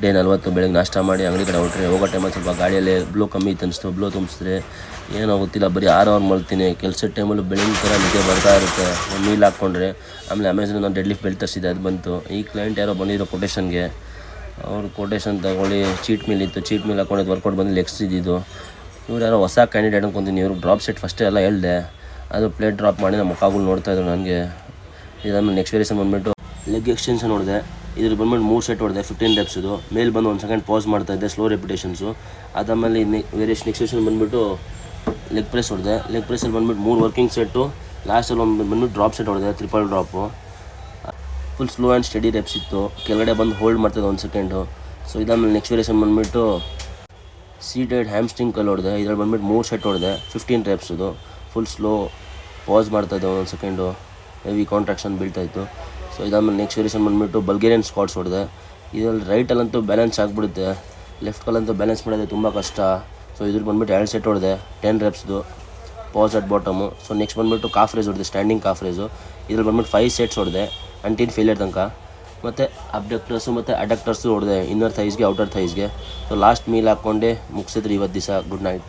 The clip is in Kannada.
ಡೇ 40 ಬೆಳಗ್ಗೆ ನಾಷ್ಟ ಮಾಡಿ ಅಂಗಡಿ ಕಡೆ ಹೊರಟ್ರೆ ಹೋಗೋ ಟೈಮಲ್ಲಿ ಸ್ವಲ್ಪ ಗಾಡಿಯಲ್ಲಿ ಬ್ಲೋ ಕಮ್ಮಿ ಇತ್ತು ಅನಿಸ್ತು. ಬ್ಲೋ ತುಂಬಿಸಿದ್ರೆ ಏನೋ ಗೊತ್ತಿಲ್ಲ, ಬರೀ 6 ಅವರ್ ಮಲ್ತೀನಿ. ಕೆಲಸದ ಟೈಮಲ್ಲೂ ಬೆಳಗಿನ ಥರ ನಿದ್ದೆ ಬರ್ತಾ ಇರುತ್ತೆ. ಒಂದು ಮೀಲ್ ಹಾಕ್ಕೊಂಡ್ರೆ ಆಮೇಲೆ ಅಮೆಝಾನ್ ನಾನು ಡೆಡ್ ಲಿಫ್ಟ್ ಬೆಲ್ಟ್ ತರಿಸಿದೆ, ಅದು ಬಂತು. ಈ ಕ್ಲೈಂಟ್ ಯಾರೋ ಬಂದಿರೋ ಕೊಟೇಶನ್ಗೆ, ಅವ್ರು ಕೊಟೇಶನ್ ತಗೊಳ್ಳಿ, ಚೀಟ್ ಮೀಲ್ ಇತ್ತು, ಚೀಟ್ ಮೀಲ್ ಹಾಕ್ಕೊಂಡಿದ್ದು ವರ್ಕೌಟ್ ಬಂದು ಲೆಗ್ಸ್ ಇದ್ದಿದ್ದು. ಇವ್ರು ಯಾರೋ ಹೊಸ ಕ್ಯಾಂಡಿಡೇಟ್ ಅನ್ಕೊತೀನಿ. ಇವ್ರಿಗೆ ಡ್ರಾಪ್ ಸೆಟ್ ಫಸ್ಟೇ ಎಲ್ಲ ಹೇಳಿದೆ, ಅದು ಪ್ಲೇಟ್ ಡ್ರಾಪ್ ಮಾಡಿ ನಮ್ಮ ಮುಖಗಳು ನೋಡ್ತಾಯಿದ್ರು ನನಗೆ. ಇದಾದ್ಮೇಲೆ ನೆಕ್ಸ್ಟ್ ವೇರಿಯೇಷನ್ ಬಂದುಬಿಟ್ಟು ಲೆಗ್ ಎಕ್ಸ್ಟೆನ್ಷನ್ ಹೊಡೆದೆ. ಇದ್ರ ಬಂದ್ಬಿಟ್ಟು 3 ಸೆಟ್ ಹೊಡೆದೆ, 15 reps. ಇದು ಮೇಲೆ ಬಂದು 1 ಸೆಕೆಂಡ್ ಪಾಸ್ ಮಾಡ್ತಾಯಿದ್ದೆ, ಸ್ಲೋ ರೆಪಿಟೇಷನ್ಸು. ಅದಾದಮೇಲೆ ನೆಕ್ಸ್ಟ್ ವೇರಿಯೇಷನ್ ಬಂದುಬಿಟ್ಟು ಲೆಗ್ ಪ್ರೆಸ್ ಹೊಡೆದೆ. ಲೆಗ್ ಪ್ರೆಸ್ಸಲ್ಲಿ ಬಂದುಬಿಟ್ಟು 3 ವರ್ಕಿಂಗ್ ಸೆಟ್ಟು, ಲಾಸ್ಟಲ್ಲಿ ಒಂದು ಬಂದುಬಿಟ್ಟು ಡ್ರಾಪ್ ಸೆಟ್ ಹೊಡೆದೆ, triple drop. Full slow and steady reps ಇತ್ತು. ಕೆಳಗಡೆ ಬಂದು ಹೋಲ್ಡ್ ಮಾಡ್ತಾಯಿದ್ದೆ 1 ಸೆಕೆಂಡು. ಸೊ ಇದಾದಮೇಲೆ ನೆಕ್ಸ್ಟ್ ವೇರಿಯೇಷನ್ ಬಂದುಬಿಟ್ಟು ಸೀಟೆಡ್ ಹ್ಯಾಮ್ಸ್ಟ್ರಿಂಗ್ ಕಲ್ ಹೊಡೆದೆ. ಇದ್ರಲ್ಲಿ ಬಂದುಬಿಟ್ಟು 3 ಸೆಟ್ ಹೊಡೆದೆ, 15 reps. ಇದು ಫುಲ್ ಸ್ಲೋ ಪಾಸ್ ಮಾಡ್ತಾಯಿದ್ದೆ 1 ಸೆಕೆಂಡು, ಹೆವಿ ಕಾಂಟ್ರಾಕ್ಷನ್ ಬೀಳ್ತಾಯಿತ್ತು. ಸೊ ಇದಾದಮೇಲೆ ನೆಕ್ಸ್ಟ್ ವೇರಿಯೇಷನ್ ಬಂದುಬಿಟ್ಟು ಬಲ್ಗೇರಿಯನ್ ಸ್ಕ್ವಾಟ್ಸ್ ಹೊಡೆದೆ. ಇದರಲ್ಲಿ ರೈಟಲ್ಲಂತೂ ಬ್ಯಾಲೆನ್ಸ್ ಆಗಿಬಿಡುತ್ತೆ, ಲೆಫ್ಟ್ ಕಲ್ಲಂತೂ ಬ್ಯಾಲೆನ್ಸ್ ಮಾಡೋದು ತುಂಬ ಕಷ್ಟ. ಸೊ ಇದ್ರಲ್ಲಿ ಬಂದುಬಿಟ್ಟು 2 ಸೆಟ್ ಹೊಡೆದೆ, 10 reps. Pause at bottom. So next ಬಂದುಬಿಟ್ಟು ಕಾಫ್ ರೇಸ್ ಹೊಡೆದೆ, ಸ್ಟ್ಯಾಂಡಿಂಗ್ ಕಾಫ್ ರೇಸು. ಇದ್ರಲ್ಲಿ ಬಂದುಬಿಟ್ಟು 5 ಸೆಟ್ಸ್ ಹೊಡೆದೆ ಅಂಟಿಲ್ ಫೇಲಿಯರ್ ತನಕ. ಮತ್ತು ಅಬ್ಡಕ್ಟರ್ಸು ಮತ್ತು ಅಡಕ್ಟರ್ಸು ಹೊಡೆದೆ, ಇನ್ನರ್ ಥೈಸ್ಗೆ ಔಟರ್ ಥೈಸ್ಗೆ. ಸೊ ಲಾಸ್ಟ್ ಮೀಲ್ ಹಾಕ್ಕೊಂಡೆ ಮುಗಿಸಿದ್ರೆ ಇವತ್ತು ದಿವಸ. Good night.